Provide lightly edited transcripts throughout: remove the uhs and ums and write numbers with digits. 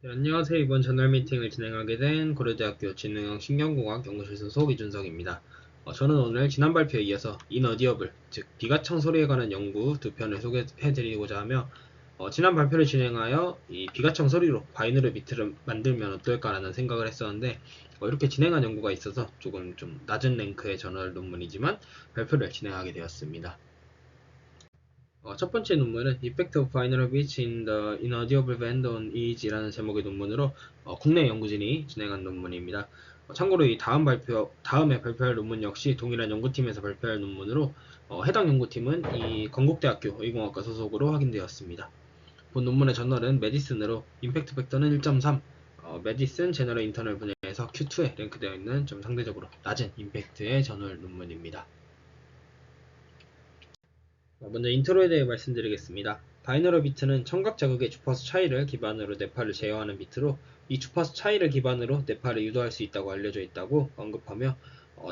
네, 안녕하세요. 이번 저널 미팅을 진행하게 된 고려대학교 진흥형 신경공학 연구실 소속 이준석입니다. 저는 오늘 지난 발표에 이어서 인어디어블, 즉 비가청 소리에 관한 연구 두 편을 소개해드리고자 하며 지난 발표를 진행하여 이 비가청 소리로 바이너리 비트를 만들면 어떨까라는 생각을 했었는데 이렇게 진행한 연구가 있어서 조금 좀 낮은 랭크의 저널 논문이지만 발표를 진행하게 되었습니다. 첫 번째 논문은 Effect of Binaural Beats in the Inaudible Band on EEG라는 제목의 논문으로 국내 연구진이 진행한 논문입니다. 참고로 이 다음에 발표할 논문 역시 동일한 연구팀에서 발표할 논문으로 해당 연구팀은 이 건국대학교 의공학과 소속으로 확인되었습니다. 본 논문의 저널은 메디슨으로 임팩트 팩터는 1.3, 메디슨 제너럴 인터널 분야에서 Q2에 랭크되어 있는 좀 상대적으로 낮은 임팩트의 저널 논문입니다. 먼저 인트로에 대해 말씀드리겠습니다. 바이너럴 비트는 청각 자극의 주파수 차이를 기반으로 뇌파를 제어하는 비트로 이 주파수 차이를 기반으로 뇌파를 유도할 수 있다고 알려져 있다고 언급하며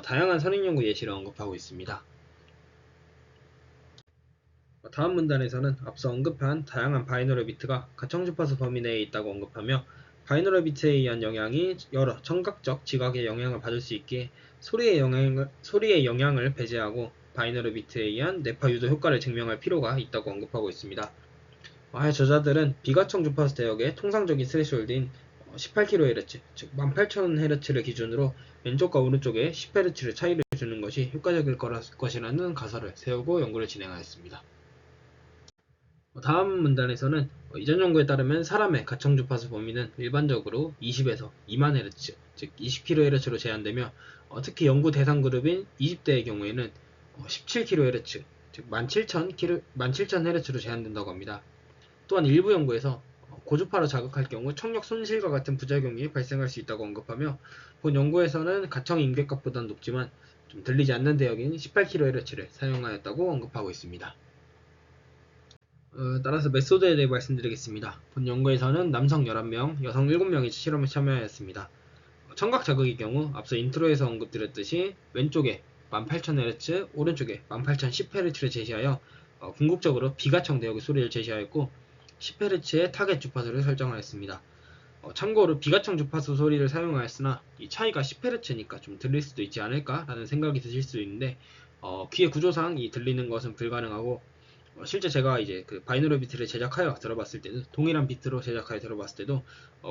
다양한 선행연구 예시를 언급하고 있습니다. 다음 문단에서는 앞서 언급한 다양한 바이너럴 비트가 가청 주파수 범위 내에 있다고 언급하며 바이너럴 비트에 의한 영향이 여러 청각적 지각에 영향을 받을 수 있기에 소리의 영향을 배제하고 바이너럴 비트에 의한 뇌파 유도 효과를 증명할 필요가 있다고 언급하고 있습니다. 저자들은 비가청 주파수 대역의 통상적인 스레시홀드인 18kHz, 즉 18,000Hz를 기준으로 왼쪽과 오른쪽에 10Hz의 차이를 주는 것이 효과적일 것이라는 가설을 세우고 연구를 진행하였습니다. 다음 문단에서는 이전 연구에 따르면 사람의 가청 주파수 범위는 일반적으로 20에서 2만 Hz, 즉 20kHz로 제한되며 특히 연구 대상 그룹인 20대의 경우에는 17kHz, 즉 17,000Hz로 제한된다고 합니다. 또한 일부 연구에서 고주파로 자극할 경우 청력 손실과 같은 부작용이 발생할 수 있다고 언급하며 본 연구에서는 가청이 임계값보다는 높지만 좀 들리지 않는 대역인 18kHz를 사용하였다고 언급하고 있습니다. 따라서 메소드에 대해 말씀드리겠습니다. 본 연구에서는 남성 11명, 여성 7명이 실험에 참여하였습니다. 청각 자극의 경우 앞서 인트로에서 언급드렸듯이 왼쪽에 18,000Hz, 오른쪽에 18,010Hz를 제시하여 궁극적으로 비가청 대역의 소리를 제시하였고 10Hz의 타겟 주파수를 설정하였습니다. 참고로 비가청 주파수 소리를 사용하였으나 이 차이가 10Hz니까 좀 들릴 수도 있지 않을까 라는 생각이 드실 수 있는데 귀의 구조상 이 들리는 것은 불가능하고 실제 제가 이제 그 바이너럴 비트를 제작하여 들어봤을 때도 동일한 비트로 제작하여 들어봤을 때도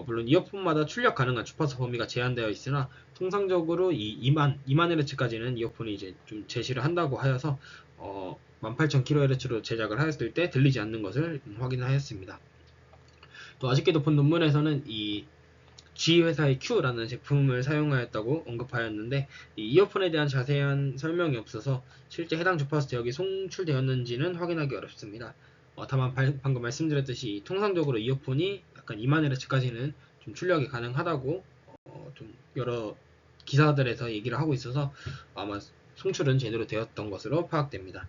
물론 이어폰마다 출력 가능한 주파수 범위가 제한되어 있으나 통상적으로 이 2만 Hz까지는 이어폰이 이제 좀 제시를 한다고 하여서 18,000kHz로 제작을 하였을 때 들리지 않는 것을 확인하였습니다. 또 아쉽게도 본 논문에서는 이 G 회사의 Q라는 제품을 사용하였다고 언급하였는데 이 이어폰에 대한 자세한 설명이 없어서 실제 해당 주파수 대역이 송출되었는지는 확인하기 어렵습니다. 다만 방금 말씀드렸듯이 통상적으로 이어폰이 약간 2만Hz까지는 좀 출력이 가능하다고 좀 여러 기사들에서 얘기를 하고 있어서 아마 송출은 제대로 되었던 것으로 파악됩니다.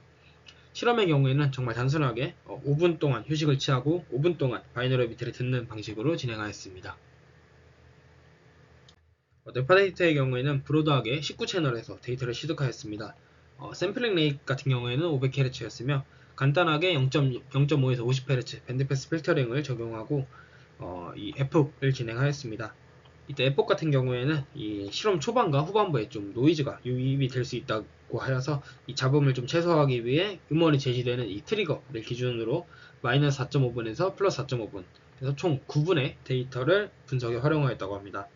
실험의 경우에는 정말 단순하게 5분 동안 휴식을 취하고 5분 동안 바이너럴 비트를 듣는 방식으로 진행하였습니다. 뇌파 데이터의 경우에는 브로드하게 19채널에서 데이터를 취득하였습니다. 샘플링 레이트 같은 경우에는 500Hz였으며 간단하게 0.5에서 50Hz 밴드패스 필터링을 적용하고 이 에폭을 진행하였습니다. 이때 에폭 같은 경우에는 이 실험 초반과 후반부에 좀 노이즈가 유입이 될 수 있다고 하여서 이 잡음을 좀 최소화하기 위해 음원이 제시되는 이 트리거를 기준으로 마이너스 4.5분에서 플러스 4.5분 그래서 총 9분의 데이터를 분석에 활용하였다고 합니다.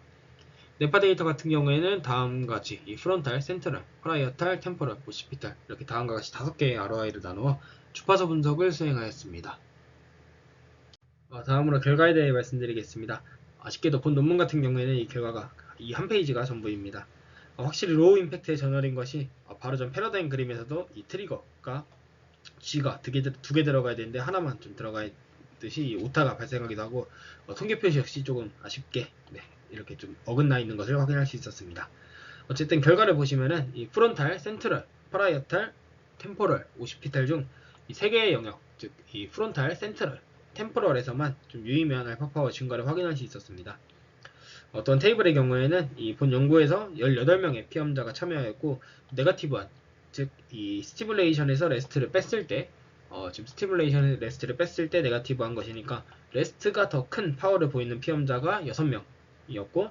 뇌파 데이터 같은 경우에는 다음과 같이 이 프론탈, 센트럴, 파라이어탈, 템포럴, 오시피탈 이렇게 다음과 같이 5개의 ROI를 나누어 주파수 분석을 수행하였습니다. 다음으로 결과에 대해 말씀드리겠습니다. 아쉽게도 본 논문 같은 경우에는 이 결과가 이 한 페이지가 전부입니다. 확실히 로우 임팩트의 저널인 것이 바로 전 패러다임 그림에서도 이 트리거가 G가 두 개 들어가야 되는데 하나만 좀 들어가 있듯이 오타가 발생하기도 하고 통계 표시 역시 조금 아쉽게 이렇게 좀 어긋나 있는 것을 확인할 수 있었습니다. 어쨌든 결과를 보시면은 이 프론탈, 센트럴, 파라이어탈, 템포럴, 오시피탈 중 이 세 개의 영역, 즉 이 프론탈, 센트럴, 템포럴에서만 좀 유의미한 알파 파워 증가를 확인할 수 있었습니다. 어떤 테이블의 경우에는 이 본 연구에서 18명의 피험자가 참여하였고 네거티브한 즉 이 스티뮬레이션에서 레스트를 뺐을 때 지금 스티뮬레이션 레스트를 뺐을 때 네가티브한 것이니까 레스트가 더 큰 파워를 보이는 피험자가 6명이었고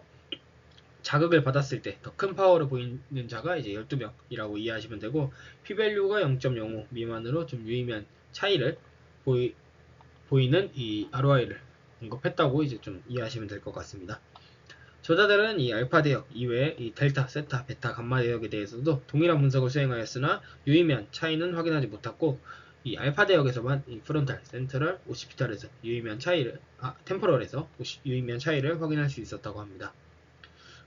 자극을 받았을 때 더 큰 파워를 보이는 자가 이제 12명이라고 이해하시면 되고 P밸류가 0.05 미만으로 좀 유의미한 차이를 보이는 이 ROI를 언급했다고 이제 좀 이해하시면 될 것 같습니다. 저자들은 이 알파 대역 이외에 이 델타, 세타, 베타, 감마 대역에 대해서도 동일한 분석을 수행하였으나 유의미한 차이는 확인하지 못했고 이 알파 대역에서만 이 프론탈, 센트럴, 오시피탈에서 유의미한 차이를 템포럴에서 유의미한 차이를 확인할 수 있었다고 합니다.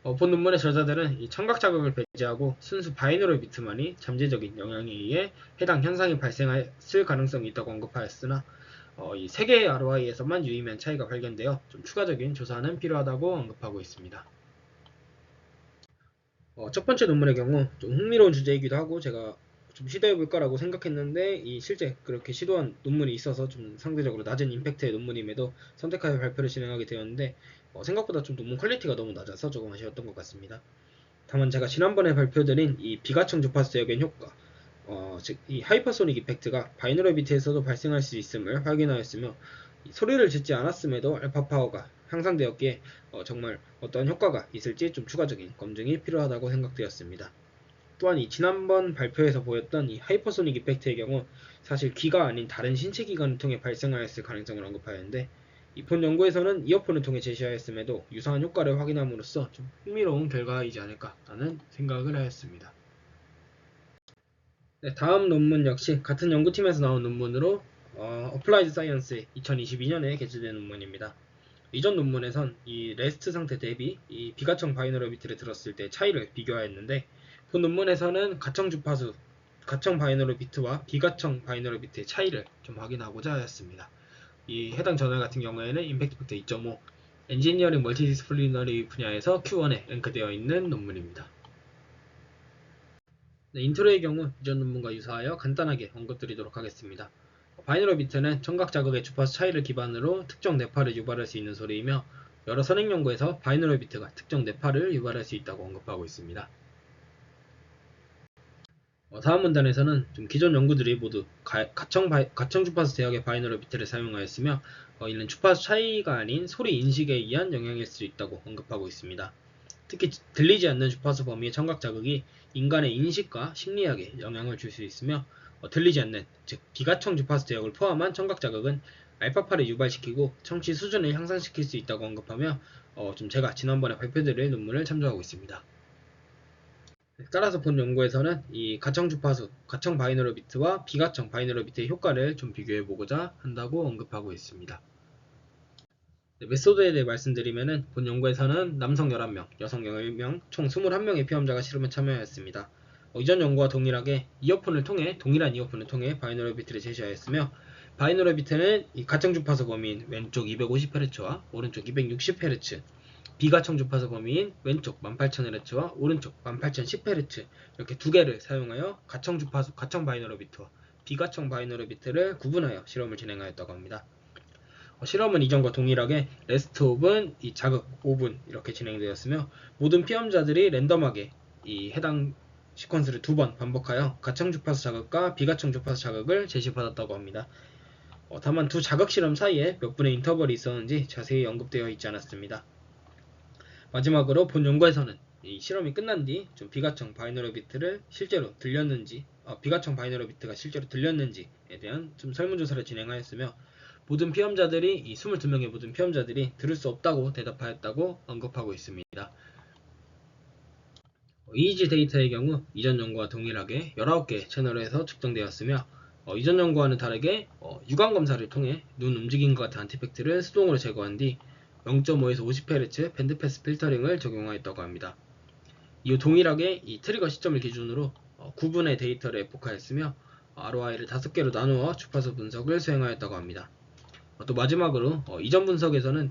본 논문의 저자들은 이 청각 자극을 배제하고 순수 바이너럴 비트만이 잠재적인 영향에 의해 해당 현상이 발생했을 가능성이 있다고 언급하였으나 이 3개의 ROI에서만 유의미한 차이가 발견되어 좀 추가적인 조사는 필요하다고 언급하고 있습니다. 첫 번째 논문의 경우 좀 흥미로운 주제이기도 하고 제가 좀 시도해볼 거라고 생각했는데 이 실제 그렇게 시도한 논문이 있어서 좀 상대적으로 낮은 임팩트의 논문임에도 선택하여 발표를 진행하게 되었는데 생각보다 좀 논문 퀄리티가 너무 낮아서 조금 아쉬웠던 것 같습니다. 다만 제가 지난번에 발표드린 이 비가청 주파수 대역의 효과 즉 이 하이퍼소닉 이펙트가 바이너럴 비트에서도 발생할 수 있음을 확인하였으며 소리를 듣지 않았음에도 알파 파워가 향상되었기에 정말 어떠한 효과가 있을지 좀 추가적인 검증이 필요하다고 생각되었습니다. 또한 이 지난번 발표에서 보였던 이 하이퍼소닉 이펙트의 경우 사실 귀가 아닌 다른 신체 기관을 통해 발생하였을 가능성을 언급하였는데 이 본 연구에서는 이어폰을 통해 제시하였음에도 유사한 효과를 확인함으로써 좀 흥미로운 결과이지 않을까라는 생각을 하였습니다. 네, 다음 논문 역시 같은 연구팀에서 나온 논문으로 어플라이드 사이언스의 2022년에 게재된 논문입니다. 이전 논문에선 이 레스트 상태 대비 이 비가청 바이너럴 비트를 들었을 때 차이를 비교하였는데 본 논문에서는 가청 주파수, 가청 바이너럴 비트와 비가청 바이너럴 비트의 차이를 좀 확인하고자 하였습니다. 이 해당 저널 같은 경우에는 임팩트 팩터 2.5 엔지니어링 멀티디스플리너리 분야에서 Q1에 랭크되어 있는 논문입니다. 네, 인트로의 경우 이전 논문과 유사하여 간단하게 언급드리도록 하겠습니다. 바이너럴 비트는 청각 자극의 주파수 차이를 기반으로 특정 뇌파를 유발할 수 있는 소리이며 여러 선행 연구에서 바이너럴 비트가 특정 뇌파를 유발할 수 있다고 언급하고 있습니다. 다음 문단에서는 좀 기존 연구들이 모두 가청 주파수 대역의 바이너럴 비트를 사용하였으며 이는 주파수 차이가 아닌 소리 인식에 의한 영향일 수 있다고 언급하고 있습니다. 특히 들리지 않는 주파수 범위의 청각 자극이 인간의 인식과 심리학에 영향을 줄 수 있으며 들리지 않는 즉 비가청 주파수 대역을 포함한 청각 자극은 알파파를 유발시키고 청취 수준을 향상시킬 수 있다고 언급하며 좀 제가 지난번에 발표드릴 논문을 참조하고 있습니다. 따라서 본 연구에서는 이 가청 주파수, 가청 바이너럴 비트와 비가청 바이너럴 비트의 효과를 좀 비교해 보고자 한다고 언급하고 있습니다. 네, 메소드에 대해 말씀드리면은 본 연구에서는 남성 11명, 여성 10명, 총 21명의 피험자가 실험에 참여하였습니다. 이전 연구와 동일하게 동일한 이어폰을 통해 바이너럴 비트를 제시하였으며 바이너럴 비트는 이 가청 주파수 범위인 왼쪽 250Hz와 오른쪽 260Hz, 비가청 주파수 범위인 왼쪽 18,000Hz와 오른쪽 18,010Hz 이렇게 두 개를 사용하여 가청 주파수, 가청 바이너럴 비트와 비가청 바이너럴 비트를 구분하여 실험을 진행하였다고 합니다. 실험은 이전과 동일하게 레스트 5분, 이 자극 5분 이렇게 진행되었으며 모든 피험자들이 랜덤하게 이 해당 시퀀스를 2번 반복하여 가청 주파수 자극과 비가청 주파수 자극을 제시받았다고 합니다. 다만 두 자극 실험 사이에 몇 분의 인터벌이 있었는지 자세히 언급되어 있지 않았습니다. 마지막으로 본 연구에서는 이 실험이 끝난 뒤 좀 비가청 바이너럴 비트를 실제로 들렸는지, 비가청 바이너럴 비트가 실제로 들렸는지에 대한 좀 설문조사를 진행하였으며 모든 피험자들이 이 22명의 모든 피험자들이 들을 수 없다고 대답하였다고 언급하고 있습니다. EEG 데이터의 경우 이전 연구와 동일하게 19개 채널에서 측정되었으며 이전 연구와는 다르게 유관 검사를 통해 눈 움직임과 같은 아티팩트를 수동으로 제거한 뒤 0.5에서 50Hz 밴드패스 필터링을 적용하였다고 합니다. 이후 동일하게 이 트리거 시점을 기준으로 9분의 데이터를 에포카했으며 ROI를 5개로 나누어 주파수 분석을 수행하였다고 합니다. 또 마지막으로 이전 분석에서는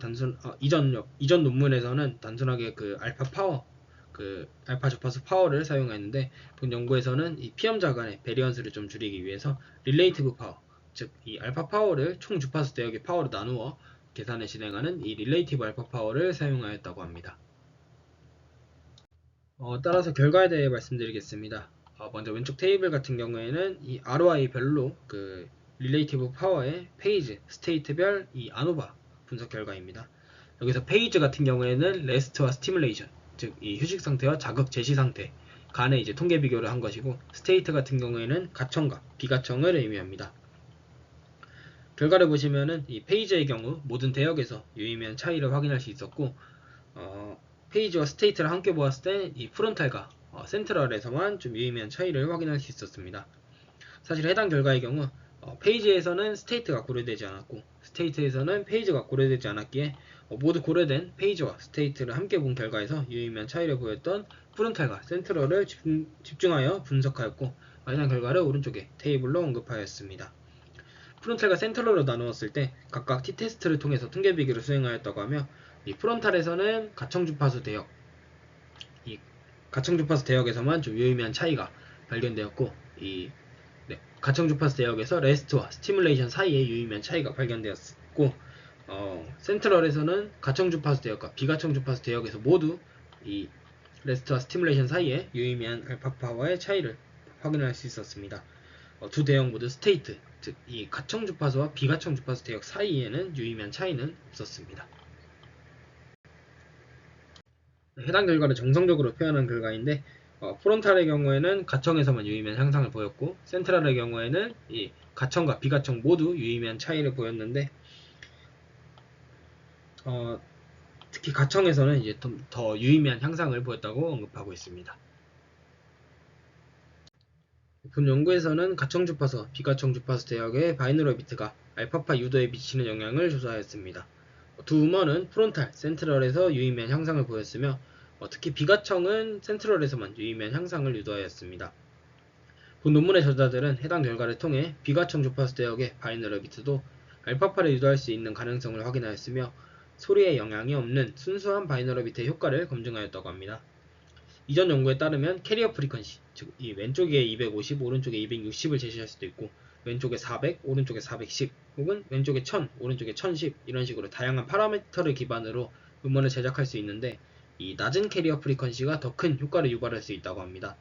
이전 논문에서는 단순하게 그 알파 주파수 파워를 사용했는데 본 연구에서는 이 피험자 간의 베리언스를 좀 줄이기 위해서 릴레이티브 파워, 즉 이 알파 파워를 총 주파수 대역의 파워로 나누어 계산을 진행하는 이 릴레이티브 알파 파워를 사용하였다고 합니다. 따라서 결과에 대해 말씀드리겠습니다. 먼저 왼쪽 테이블 같은 경우에는 이 ROI 별로 그 릴레이티브 파워의 페이지, 스테이트별 이 아노바 분석 결과입니다. 여기서 페이지 같은 경우에는 레스트와 스티뮬레이션, 즉 이 휴식 상태와 자극 제시 상태 간의 이제 통계 비교를 한 것이고, 스테이트 같은 경우에는 가청과 비가청을 의미합니다. 결과를 보시면은 이 페이지의 경우 모든 대역에서 유의미한 차이를 확인할 수 있었고, 페이지와 스테이트를 함께 보았을 때 이 프론탈과 센트럴에서만 좀 유의미한 차이를 확인할 수 있었습니다. 사실 해당 결과의 경우 페이지에서는 스테이트가 고려되지 않았고, 스테이트에서는 페이지가 고려되지 않았기에 모두 고려된 페이지와 스테이트를 함께 본 결과에서 유의미한 차이를 보였던 프론탈과 센트럴을 집중하여 분석하였고, 해당 결과를 오른쪽에 테이블로 언급하였습니다. 프론탈과 센트럴로 나누었을 때 각각 T테스트를 통해서 통계 비교를 수행하였다고 하며, 이 프론탈에서는 가청주파수 대역, 이 가청주파수 대역에서만 좀 유의미한 차이가 발견되었고, 가청주파수 대역에서 레스트와 스티뮬레이션 사이에 유의미한 차이가 발견되었고, 센트럴에서는 가청주파수 대역과 비가청주파수 대역에서 모두 이 레스트와 스티뮬레이션 사이에 유의미한 알파 파워의 차이를 확인할 수 있었습니다. 두 대역 모두 스테이트, 즉 이 가청주파수와 비가청주파수 대역 사이에는 유의미한 차이는 없었습니다. 해당 결과를 정성적으로 표현한 결과인데, 프론탈의 경우에는 가청에서만 유의미한 향상을 보였고, 센트럴의 경우에는 이 가청과 비가청 모두 유의미한 차이를 보였는데, 특히 가청에서는 이제 더 유의미한 향상을 보였다고 언급하고 있습니다. 본 연구에서는 가청주파수와 비가청주파수 대역의 바이너럴 비트가 알파파 유도에 미치는 영향을 조사하였습니다. 두 음원은 프론탈, 센트럴에서 유의미한 향상을 보였으며, 특히 비가청은 센트럴에서만 유의미한 향상을 유도하였습니다. 본 논문의 저자들은 해당 결과를 통해 비가청 주파수 대역의 바이너럴 비트도 알파파를 유도할 수 있는 가능성을 확인하였으며, 소리에 영향이 없는 순수한 바이너럴 비트의 효과를 검증하였다고 합니다. 이전 연구에 따르면 캐리어 프리퀀시, 즉 이 왼쪽에 250, 오른쪽에 260을 제시할 수도 있고, 왼쪽에 400, 오른쪽에 410, 혹은 왼쪽에 1000, 오른쪽에 1010 이런 식으로 다양한 파라미터를 기반으로 음원을 제작할 수 있는데, 이 낮은 캐리어 프리퀀시가 더 큰 효과를 유발할 수 있다고 합니다.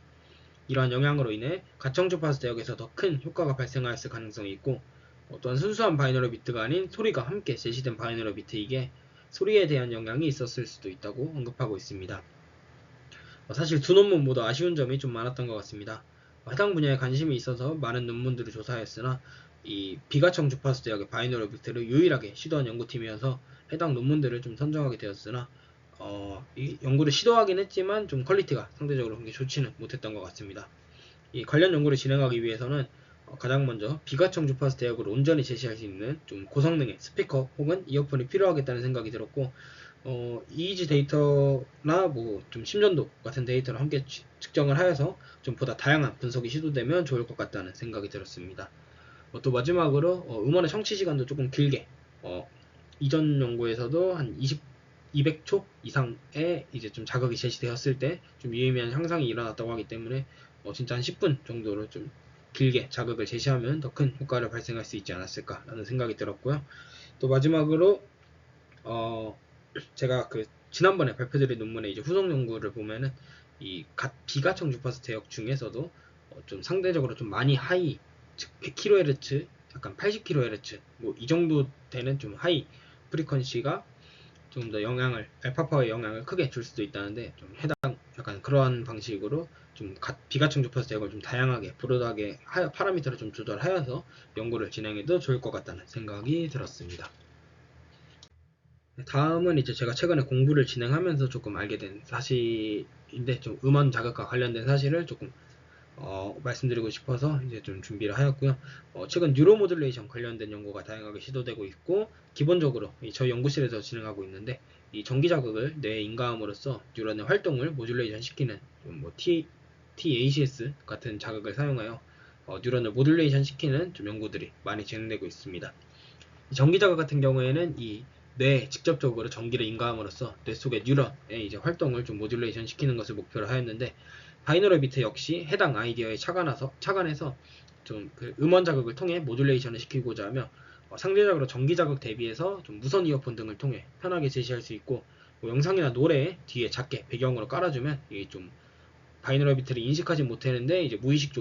이러한 영향으로 인해 가청주파수 대역에서 더 큰 효과가 발생하였을 가능성이 있고, 또한 순수한 바이너럴 비트가 아닌 소리가 함께 제시된 바이너럴 비트이기에 소리에 대한 영향이 있었을 수도 있다고 언급하고 있습니다. 사실 두 논문 모두 아쉬운 점이 좀 많았던 것 같습니다. 해당 분야에 관심이 있어서 많은 논문들을 조사하였으나, 이 비가청 주파수 대역의 바이너럴 비트를 유일하게 시도한 연구팀이어서 해당 논문들을 좀 선정하게 되었으나, 이 연구를 시도하긴 했지만 좀 퀄리티가 상대적으로 그렇게 좋지는 못했던 것 같습니다. 이 관련 연구를 진행하기 위해서는 가장 먼저 비가청 주파수 대역을 온전히 제시할 수 있는 좀 고성능의 스피커 혹은 이어폰이 필요하겠다는 생각이 들었고, EEG 데이터나 뭐 좀 심전도 같은 데이터를 함께 측정을 하여서 좀 보다 다양한 분석이 시도되면 좋을 것 같다는 생각이 들었습니다. 또 마지막으로 음원의 청취 시간도 조금 길게, 이전 연구에서도 한 200초 이상의 이제 좀 자극이 제시되었을 때 좀 유의미한 향상이 일어났다고 하기 때문에 진짜 한 10분 정도로 좀 길게 자극을 제시하면 더 큰 효과를 발생할 수 있지 않았을까라는 생각이 들었고요. 또 마지막으로 제가 그 지난번에 발표드린 논문의 이제 후속 연구를 보면은 이 비가청 주파수 대역 중에서도 좀 상대적으로 좀 많이 하이, 즉 100kHz, 약간 80kHz 뭐 이 정도 되는 좀 하이 프리퀀시가 좀 더 알파파워의 영향을 크게 줄 수도 있다는데, 좀 해당 약간 그러한 방식으로 좀 비가청 주파수 대역을 좀 다양하게 브로드하게 파라미터를 좀 조절하여서 연구를 진행해도 좋을 것 같다는 생각이 들었습니다. 다음은 이제 제가 최근에 공부를 진행하면서 조금 알게 된 사실인데, 좀 음원 자극과 관련된 사실을 조금 말씀드리고 싶어서 이제 좀 준비를 하였고요. 최근 뉴로모듈레이션 관련된 연구가 다양하게 시도되고 있고, 기본적으로 저희 연구실에서 진행하고 있는데, 이 전기 자극을 뇌에 인가함으로써 뉴런의 활동을 모듈레이션 시키는 뭐 TACS 같은 자극을 사용하여 뉴런을 모듈레이션 시키는 좀 연구들이 많이 진행되고 있습니다. 전기 자극 같은 경우에는 이 뇌에 직접적으로 전기를 인가함으로써 뇌 속의 뉴런의 이제 활동을 좀 모듈레이션 시키는 것을 목표로 하였는데, 바이너럴 비트 역시 해당 아이디어에 착안해서 좀 그 음원 자극을 통해 모듈레이션을 시키고자 하며, 상대적으로 전기 자극 대비해서 좀 무선 이어폰 등을 통해 편하게 제시할 수 있고, 뭐 영상이나 노래 뒤에 작게 배경으로 깔아주면 이게 좀 바이너럴 비트를 인식하지 못했는데 이제 무의식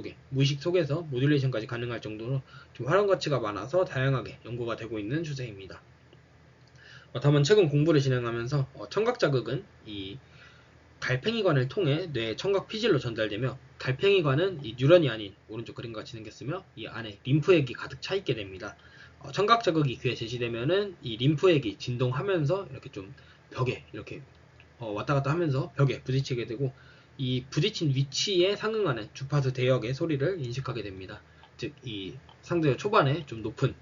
속에서 모듈레이션까지 가능할 정도로 좀 활용 가치가 많아서 다양하게 연구가 되고 있는 추세입니다. 다만 최근 공부를 진행하면서 청각 자극은 이 달팽이관을 통해 뇌 청각 피질로 전달되며, 달팽이관은 이 뉴런이 아닌 오른쪽 그림과 같이 생겼으며 이 안에 림프액이 가득 차 있게 됩니다. 청각 자극이 귀에 제시되면은 이 림프액이 진동하면서 이렇게 좀 벽에 이렇게 왔다 갔다 하면서 벽에 부딪히게 되고, 이 부딪힌 위치에 상응하는 주파수 대역의 소리를 인식하게 됩니다. 즉, 이 상대적 초반에 좀 높은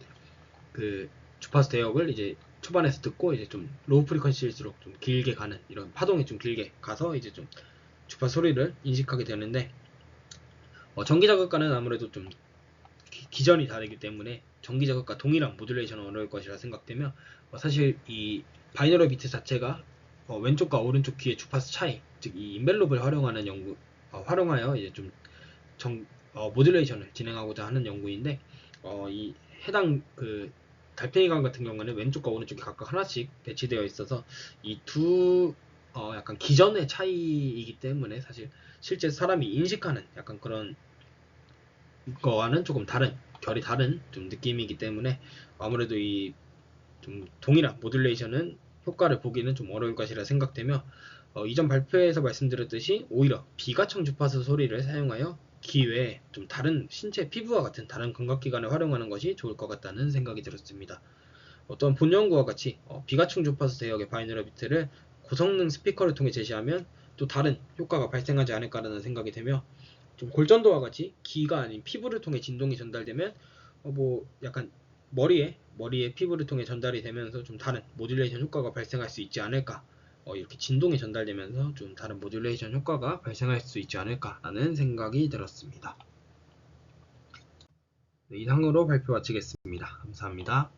그 주파수 대역을 이제 초반에서 듣고 이제 좀 로우 프리퀀시일수록 좀 길게 가는, 이런 파동이 좀 길게 가서 이제 좀 주파수 소리를 인식하게 되는데, 전기 자극과는 아무래도 좀 기전이 다르기 때문에 전기 자극과 동일한 모듈레이션은 어려울 것이라 생각되며, 사실 이 바이너럴 비트 자체가 왼쪽과 오른쪽 귀의 주파수 차이, 즉 이 인벨롭을 활용하는 활용하여 이제 좀 모듈레이션을 진행하고자 하는 연구인데, 이 해당 그 달팽이관 같은 경우는 왼쪽과 오른쪽이 각각 하나씩 배치되어 있어서 이 두 약간 기전의 차이이기 때문에 사실 실제 사람이 인식하는 약간 그런 거와는 조금 다른, 결이 다른 좀 느낌이기 때문에 아무래도 이 좀 동일한 모듈레이션은 효과를 보기는 좀 어려울 것이라 생각되며, 이전 발표에서 말씀드렸듯이 오히려 비가청 주파수 소리를 사용하여 귀 외에 좀 다른 신체 피부와 같은 다른 감각기관을 활용하는 것이 좋을 것 같다는 생각이 들었습니다. 또한 본 연구와 같이 비가청 주파수 대역의 바이너럴 비트를 고성능 스피커를 통해 제시하면 또 다른 효과가 발생하지 않을까라는 생각이 되며, 좀 골전도와 같이 귀가 아닌 피부를 통해 진동이 전달되면 뭐 약간 머리에 피부를 통해 전달이 되면서 좀 다른 모듈레이션 효과가 발생할 수 있지 않을까, 이렇게 진동이 전달되면서 좀 다른 모듈레이션 효과가 발생할 수 있지 않을까라는 생각이 들었습니다. 네, 이상으로 발표 마치겠습니다. 감사합니다.